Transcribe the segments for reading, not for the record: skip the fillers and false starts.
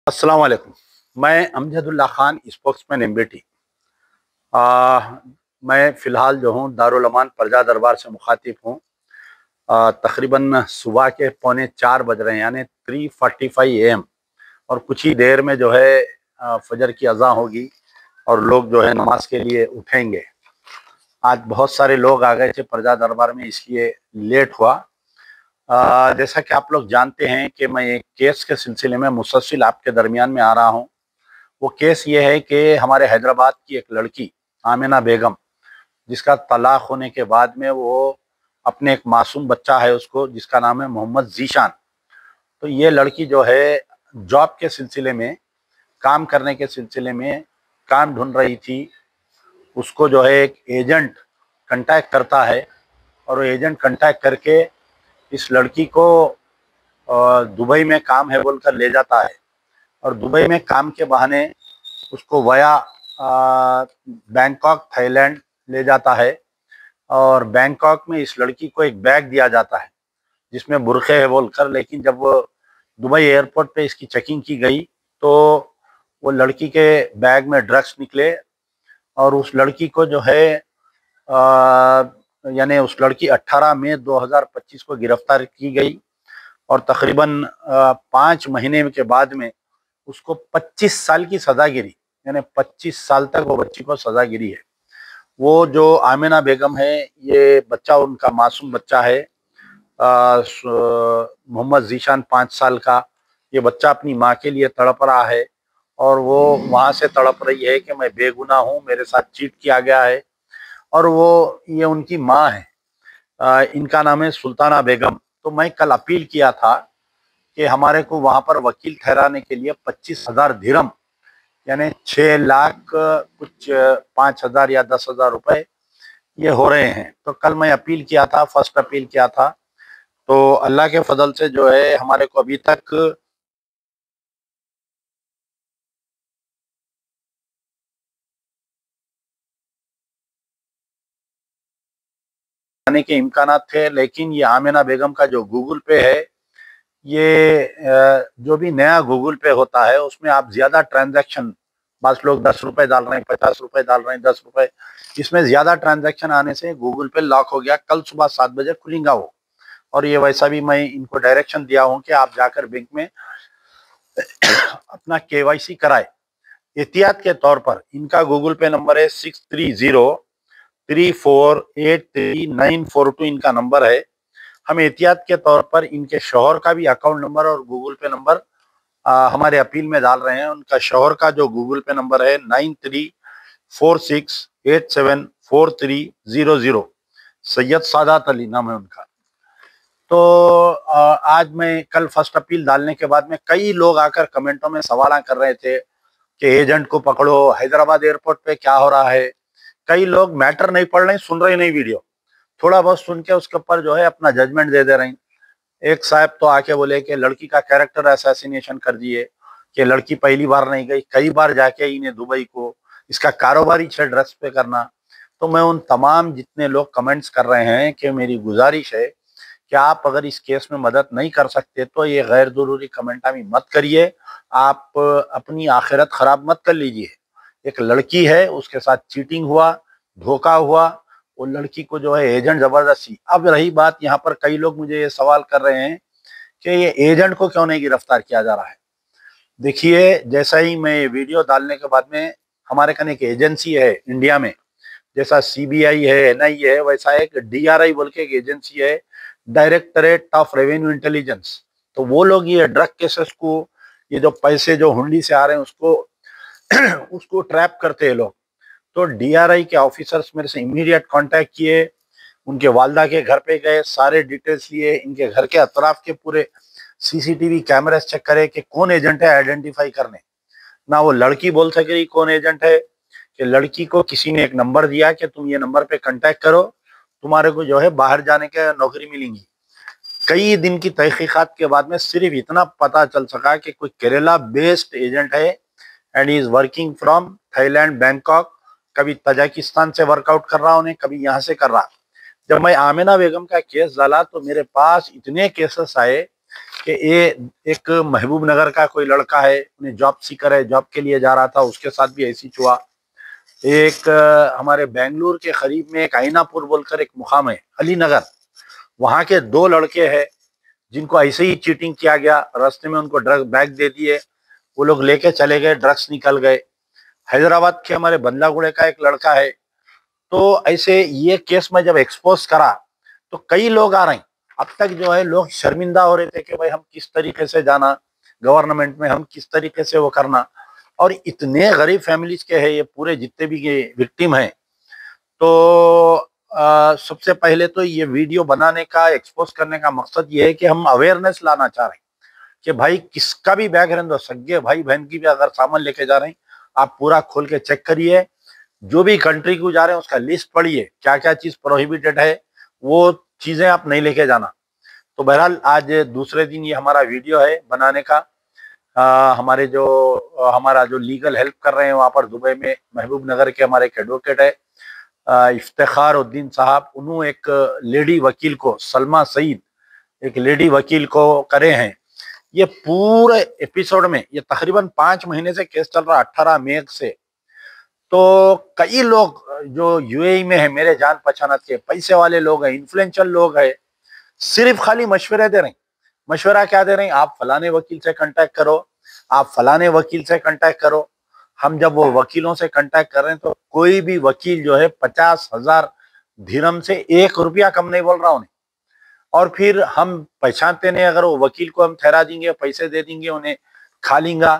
अस्सलाम वालेकुम। मैं अमजदुल्ला खान, स्पोक्समैन एमबीटी। मैं फ़िलहाल जो हूँ दारुल अमान प्रजा दरबार से मुखातिब हूँ। तकरीबन सुबह के पौने 4 बज रहे हैं, यानी 3:45 AM, और कुछ ही देर में जो है फजर की अज़ान होगी और लोग जो है नमाज के लिए उठेंगे। आज बहुत सारे लोग आ गए थे प्रजा दरबार में, इसलिए लेट हुआ। जैसा कि आप लोग जानते हैं कि मैं एक केस के सिलसिले में मुसलसल आपके दरमियान में आ रहा हूँ। वो केस ये है कि हमारे हैदराबाद की एक लड़की आमिना बेगम, जिसका तलाक होने के बाद में वो अपने एक मासूम बच्चा है उसको, जिसका नाम है मोहम्मद ज़ीशान। तो ये लड़की जो है जॉब के सिलसिले में, काम करने के सिलसिले में काम ढूंढ रही थी। उसको जो है एक एजेंट कांटेक्ट करता है और वो एजेंट कांटेक्ट करके इस लड़की को दुबई में काम है बोलकर ले जाता है, और दुबई में काम के बहाने उसको वया बैंकॉक थाईलैंड ले जाता है। और बैंकॉक में इस लड़की को एक बैग दिया जाता है जिसमें बुरखे है बोलकर, लेकिन जब वो दुबई एयरपोर्ट पे इसकी चेकिंग की गई तो वो लड़की के बैग में ड्रग्स निकले। और उस लड़की को जो है यानी उस लड़की 18 मई 2025 को गिरफ्तार की गई, और तकरीबन 5 महीने के बाद में उसको 25 साल की सजा गिरी, यानी 25 साल तक वो बच्ची को सजा गिरी है। वो जो आमिना बेगम है, ये बच्चा उनका मासूम बच्चा है, मोहम्मद ज़ीशान 5 साल का। ये बच्चा अपनी माँ के लिए तड़प रहा है, और वो वहाँ से तड़प रही है कि मैं बेगुनाह हूँ, मेरे साथ चीट किया गया है। और वो ये उनकी माँ है, इनका नाम है सुल्ताना बेगम। तो मैं कल अपील किया था कि हमारे को वहाँ पर वकील ठहराने के लिए 25,000 दिरहम, यानी 6 लाख कुछ 5,000 या 10,000 रुपए ये हो रहे हैं। तो कल मैं अपील किया था, फर्स्ट अपील किया था। तो अल्लाह के फजल से जो है हमारे को अभी तक आने के इम्कानात थे, लेकिन ये आमिना बेगम का जो गूगल पे है, ये जो भी नया गूगल पे होता है उसमें आप ज्यादा ट्रांजैक्शन, बस लोग 10 रुपए डाल रहे हैं, 50 रुपए डाल रहे हैं, 10 रुपए, इसमें ज्यादा ट्रांजैक्शन आने से गूगल पे लॉक हो गया। कल सुबह 7 बजे खुलेगा वो। और ये वैसा भी मैं इनको डायरेक्शन दिया हूँ कि आप जाकर बैंक में अपना केवाईसी कराए। एहतियात के तौर पर इनका गूगल पे नंबर है 6303483942, इनका नंबर है। हम एहतियात के तौर पर इनके शौहर का भी अकाउंट नंबर और गूगल पे नंबर हमारे अपील में डाल रहे हैं। उनका शौहर का जो गूगल पे नंबर है 9346874300, सैयद सादात अली नाम है उनका। तो आज मैं कल फर्स्ट अपील डालने के बाद में कई लोग आकर कमेंटों में सवाल कर रहे थे कि एजेंट को पकड़ो, हैदराबाद एयरपोर्ट पे क्या हो रहा है। कई लोग मैटर नहीं पढ़ रहे, सुन रहे नहीं वीडियो, थोड़ा बहुत सुन के उसके ऊपर जो है अपना जजमेंट दे रहे हैं। एक साहब तो आके बोले कि लड़की का कैरेक्टर असैसिनेशन कर दिए, कि लड़की पहली बार नहीं गई, कई बार जाके इन्हें दुबई को, इसका कारोबारी छे ड्रग्स पे करना। तो मैं उन तमाम जितने लोग कमेंट्स कर रहे हैं कि मेरी गुजारिश है कि आप अगर इस केस में मदद नहीं कर सकते तो ये गैर जरूरी कमेंटामी मत करिए, आप अपनी आखिरत खराब मत कर लीजिए। एक लड़की है, उसके साथ चीटिंग हुआ, धोखा हुआ, वो लड़की को जो है एजेंट जबरदस्ती। अब रही बात, यहाँ पर कई लोग मुझे ये सवाल कर रहे हैं कि ये एजेंट को क्यों नहीं गिरफ्तार किया जा रहा है। देखिए, जैसा ही मैं वीडियो डालने के बाद में, हमारे कने एक एजेंसी है इंडिया में, जैसा सीबीआई है, एनआईए है, वैसा एक डीआरआई बोल के एक एजेंसी है, डायरेक्टरेट ऑफ रेवेन्यू इंटेलिजेंस। तो वो लोग ये ड्रग केसेस को, ये जो पैसे जो हुंडी से आ रहे हैं उसको उसको ट्रैप करते हैं लोग। तो डीआरआई के ऑफिसर्स मेरे से इमीडिएट कांटेक्ट किए, उनके वालदा के घर पे गए, सारे डिटेल्स लिए, इनके घर के अतराफ के पूरे सीसीटीवी कैमरास चेक करे कि कौन एजेंट है, आइडेंटिफाई करने। ना वो लड़की बोल सके कौन एजेंट है, कि लड़की को किसी ने एक नंबर दिया कि तुम ये नंबर पे कांटेक्ट करो, तुम्हारे को जो है बाहर जाने के नौकरी मिलेंगी। कई दिन की तहकीकात के बाद में सिर्फ इतना पता चल सका कि कोई केरला बेस्ड एजेंट है, and is working from Thailand Bangkok. कभी तजाकिस्तान से वर्कआउट कर रहा उन्हें, कभी यहाँ से कर रहा। जब मैं आमिना बेगम का केस डाला तो मेरे पास इतने केसेस आए कि ये एक महबूब नगर का कोई लड़का है, उन्हें जॉब सीकर है, जॉब के लिए जा रहा था, उसके साथ भी ऐसी हुआ। एक हमारे बेंगलुरु के करीब में एक आइनापुर बोलकर एक मुकाम है, अली नगर, वहां के 2 लड़के हैं जिनको ऐसे ही चीटिंग किया गया। रास्ते में उनको ड्रग बैग दे दिए, वो लोग लेके चले गए, ड्रग्स निकल गए। हैदराबाद के हमारे बंदलागुड़े का एक लड़का है। तो ऐसे ये केस में जब एक्सपोज करा तो कई लोग आ रहे हैं। अब तक जो है लोग शर्मिंदा हो रहे थे कि भाई हम किस तरीके से जाना गवर्नमेंट में, हम किस तरीके से वो करना। और इतने गरीब फैमिलीज के हैं ये पूरे जितने भी ये विक्टिम हैं। तो सबसे पहले तो ये वीडियो बनाने का, एक्सपोज करने का मकसद ये है कि हम अवेयरनेस लाना चाह रहे हैं कि भाई किसका भी बैग रहने दो, सगे भाई बहन की भी अगर सामान लेके जा रहे हैं, आप पूरा खोल के चेक करिए। जो भी कंट्री को जा रहे हैं उसका लिस्ट पढ़िए, क्या क्या चीज प्रोहिबिटेड है, वो चीजें आप नहीं लेके जाना। तो बहरहाल आज दूसरे दिन ये हमारा वीडियो है बनाने का। हमारे जो हमारा जो लीगल हेल्प कर रहे हैं वहां पर दुबई में, महबूब नगर के हमारे एक एडवोकेट है इफ्तिखार उद्दीन साहब, उन्होंने एक लेडी वकील को, सलमा सईद, एक लेडी वकील को करे हैं। ये पूरे एपिसोड में, ये तकरीबन 5 महीने से केस चल रहा, 18 मई से। तो कई लोग जो यूएई में है, मेरे जान पहचान के पैसे वाले लोग हैं, इन्फ्लुएंशियल लोग हैं, सिर्फ खाली मशवरे दे रहे हैं। मशवरा क्या दे रहे हैं? आप फलाने वकील से कांटेक्ट करो, आप फलाने वकील से कांटेक्ट करो। हम जब वो वकीलों से कांटेक्ट कर रहे हैं तो कोई भी वकील जो है 50,000 दिरहम से 1 रुपया कम नहीं बोल रहा उन्हें। और फिर हम पहचानते नहीं, अगर वो वकील को हम ठहरा देंगे, पैसे दे देंगे, उन्हें खा लेंगा,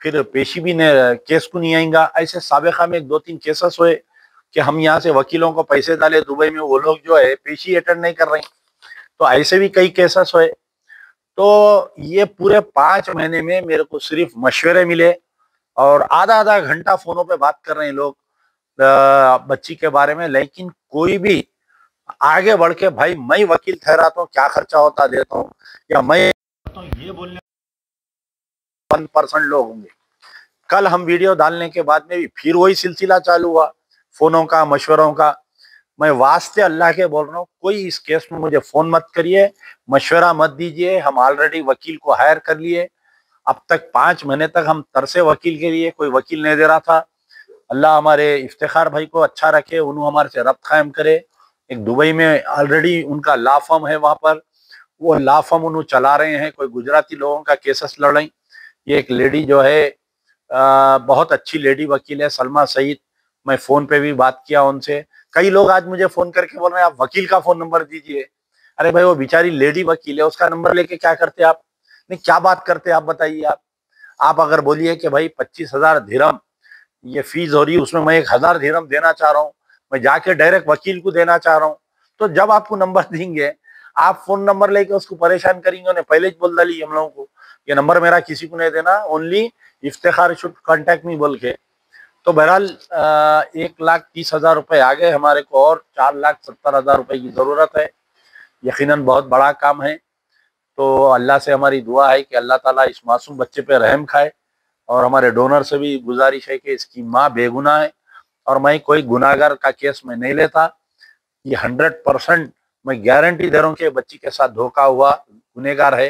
फिर पेशी भी ने केस को नहीं आएगा। ऐसे साबिका में 2-3 केसेस हुए कि हम यहाँ से वकीलों को पैसे डाले दुबई में, वो लोग जो है पेशी अटेंड नहीं कर रहे हैं। तो ऐसे भी कई केसेस हुए। तो ये पूरे 5 महीने में मेरे को सिर्फ मशवरे मिले और आधा आधा घंटा फोनों पे बात कर रहे हैं लोग बच्ची के बारे में। लेकिन कोई भी आगे बढ़ के भाई मैं वकील ठहराता हूँ, क्या खर्चा होता देता हूँ, या मैं तो ये बोलने 1% लोग होंगे। कल हम वीडियो डालने के बाद में भी फिर वही सिलसिला चालू हुआ फोनों का, मशवरों का। मैं वास्ते अल्लाह के बोल रहा हूँ, कोई इस केस में मुझे फोन मत करिए, मशवरा मत दीजिए। हम ऑलरेडी वकील को हायर कर लिए। अब तक 5 महीने तक हम तरसे वकील के लिए, कोई वकील नहीं दे रहा था। अल्लाह हमारे इफ्तिखार भाई को अच्छा रखे, उन्होंने हमारे से रब्त कायम करे। एक दुबई में ऑलरेडी उनका लॉ फर्म है, वहां पर वो लॉ फर्म उन्होंने चला रहे हैं, कोई गुजराती लोगों का केसेस लड़ रही। ये एक लेडी जो है बहुत अच्छी लेडी वकील है, सलमा सईद। मैं फोन पे भी बात किया उनसे। कई लोग आज मुझे फोन करके बोल रहे हैं आप वकील का फोन नंबर दीजिए। अरे भाई वो बेचारी लेडी वकील है, उसका नंबर लेके क्या करते आप? नहीं, क्या बात करते आप बताइए। आप अगर बोलिए कि भाई 25,000 दिरहम ये फीस हो रही है, उसमें मैं 1,000 दिरहम देना चाह रहा हूँ, मैं जाके डायरेक्ट वकील को देना चाह रहा हूँ, तो जब आपको नंबर देंगे, आप फोन नंबर लेके उसको परेशान करेंगे। उन्हें पहले ही बोल डाली हम लोगों को, ये नंबर मेरा किसी को नहीं देना, only Iftikhar should contact me बोल के। तो बहरहाल 1,30,000 रुपए आ गए हमारे को, और 4,70,000 रुपए की जरूरत है। यकीनन बहुत बड़ा काम है। तो अल्लाह से हमारी दुआ है कि अल्लाह ताला इस मासूम बच्चे पे रहम खाए। और हमारे डोनर से भी गुजारिश है कि इसकी माँ बेगुनाह है और मैं कोई गुनाहगार का केस में नहीं लेता। ये 100% मैं गारंटी दे रहा हूँ कि बच्ची के साथ धोखा हुआ, गुनहगार है।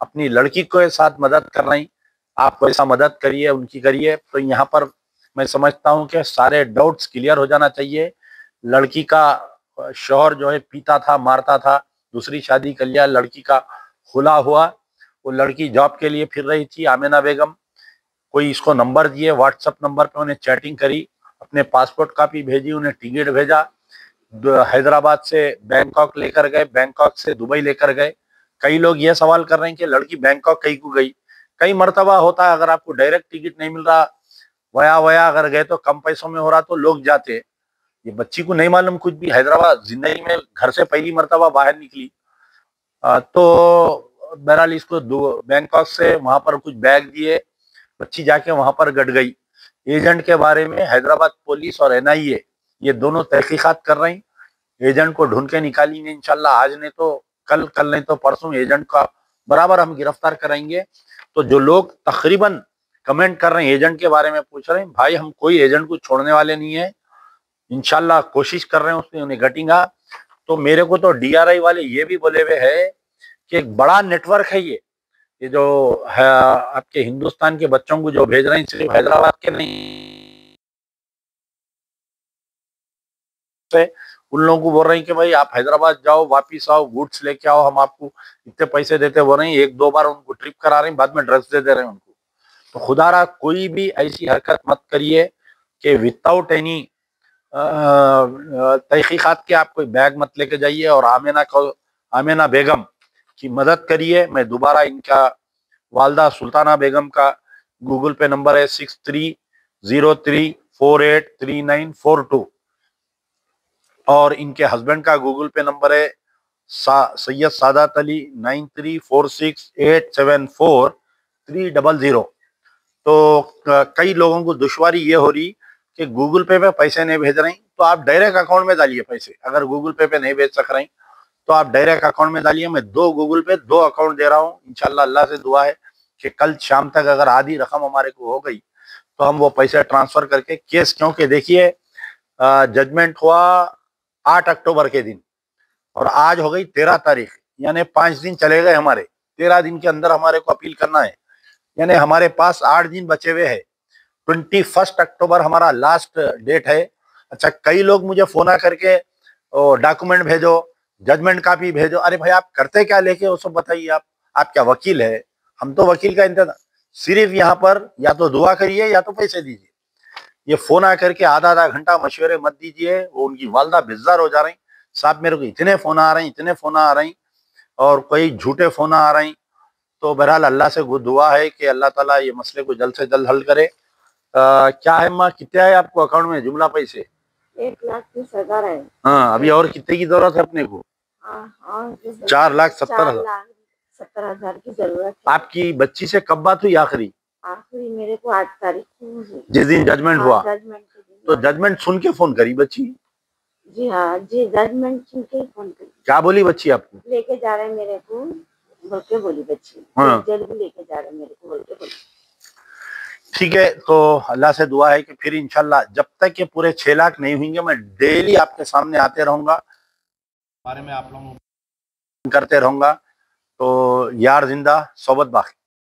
अपनी लड़की के साथ मदद कर रही, आप ऐसा मदद करिए, उनकी करिए। तो यहाँ पर मैं समझता हूँ कि सारे डाउट्स क्लियर हो जाना चाहिए। लड़की का शौहर जो है पीता था, मारता था, दूसरी शादी कर लिया, लड़की का खुला हुआ। वो लड़की जॉब के लिए फिर रही थी, आमिना बेगम। कोई इसको नंबर दिए, व्हाट्सएप नंबर पे उन्हें चैटिंग करी, अपने पासपोर्ट कॉपी भेजी, उन्हें टिकट भेजा, हैदराबाद से बैंकॉक लेकर गए, बैंकॉक से दुबई लेकर गए। कई लोग ये सवाल कर रहे हैं कि लड़की बैंकॉक कहीं को गई। कई मर्तबा होता है, अगर आपको डायरेक्ट टिकट नहीं मिल रहा, वया वया अगर गए तो कम पैसों में हो रहा तो लोग जाते। ये बच्ची को नहीं मालूम कुछ भी, हैदराबाद जिंदगी में घर से पहली मर्तबा बाहर निकली। तो बहरहाल इसको बैंकॉक से वहां पर कुछ बैग दिए, बच्ची जाके वहां पर गट गई। एजेंट के बारे में हैदराबाद पुलिस और एनआईए ये दोनों तहकीकात कर रही। एजेंट को ढूंढ के निकालेंगे इंशाल्लाह, आज नहीं तो कल, कल नहीं तो परसों एजेंट का बराबर हम गिरफ्तार कराएंगे। तो जो लोग तकरीबन कमेंट कर रहे हैं, एजेंट के बारे में पूछ रहे हैं, भाई हम कोई एजेंट को छोड़ने वाले नहीं है, इंशाल्लाह कोशिश कर रहे हैं उसने उन्हें घटेगा। तो मेरे को तो डीआरआई वाले ये भी बोले हुए है कि एक बड़ा नेटवर्क है ये जो है आपके हिंदुस्तान के बच्चों को जो भेज रहे हैं, सिर्फ हैदराबाद के नहीं से उन लोगों को बोल रहे हैं कि भाई आप हैदराबाद जाओ, वापिस आओ, गुड्स लेके आओ, हम आपको इतने पैसे देते बोल रहे हैं। एक दो बार उनको ट्रिप करा रहे हैं, बाद में ड्रग्स दे दे रहे हैं उनको। तो खुदारा कोई भी ऐसी हरकत मत करिए कि विदाउट एनी तहकीकात के आप कोई बैग मत लेके जाइए और आमेना बेगम की मदद करिए। मैं दोबारा इनका वालदा सुल्ताना बेगम का गूगल पे नंबर है 6303483942 और इनके हस्बैंड का गूगल पे नंबर है सैयद सादात अली 9346874300। तो कई लोगों को दुश्वारी ये हो रही कि गूगल पे पैसे नहीं भेज रहे हैं, तो आप डायरेक्ट अकाउंट में डालिए पैसे। अगर गूगल पे नहीं भेज सक रहे हैं तो आप डायरेक्ट अकाउंट में डालिए। मैं 2 गूगल पे 2 अकाउंट दे रहा हूँ। इंशाल्लाह अल्लाह से दुआ है कि कल शाम तक अगर आधी रकम हमारे को हो गई तो हम वो पैसे ट्रांसफर करके केस, क्योंकि देखिए जजमेंट हुआ 8 अक्टूबर के दिन और आज हो गई 13 तारीख, यानी 5 दिन चले गए हमारे। 13 दिन के अंदर हमारे को अपील करना है, यानी हमारे पास 8 दिन बचे हुए हैं। 21 अक्टूबर हमारा लास्ट डेट है। अच्छा, कई लोग मुझे फोन आ करके डॉक्यूमेंट भेजो, जजमेंट कॉपी भेजो। अरे भाई आप करते क्या लेके वो सब बताइए। आप क्या वकील है? हम तो वकील का इंतजार, सिर्फ यहाँ पर या तो दुआ करिए या तो पैसे दीजिए। ये फोन आ करके आधा आधा घंटा मशवरे मत दीजिए। वो उनकी वालदा बेजार हो जा रही, साहब मेरे को इतने फोन आ रहे हैं, इतने फोन आ रहे हैं और कोई झूठे फोन आ रहे हैं। तो बहरहाल अल्लाह से दुआ है कि अल्लाह ताला ये मसले को जल्द से जल्द हल करे। क्या है माँ, कितने है आपको अकाउंट में जुमला पैसे? 1,30,000 है। हाँ, अभी और कितने की जरूरत है अपने को? 4,70,000। 4,70,000 की जरूरत है। आपकी बच्ची से कब बात हुई आखिरी? आखिरी मेरे को 8 तारीख को हुई, जिस दिन जजमेंट हुआ। जजमेंट के दिन। तो जजमेंट सुन के फोन करी बच्ची? जी हाँ जी, जजमेंट सुन के फोन करी। क्या बोली बच्ची आपको? लेके जा रहे हैं मेरे को बोल के बोली बच्ची। हाँ। जल्दी लेके जा रहे हैं मेरे को बोल के बोली। ठीक है, तो अल्लाह से दुआ है कि फिर इंशाल्लाह जब तक ये पूरे 6 लाख नहीं होंगे मैं डेली आपके सामने आते रहूंगा, बारे में आप लोगों करते रहूंगा। तो यार जिंदा सोबत बाकी।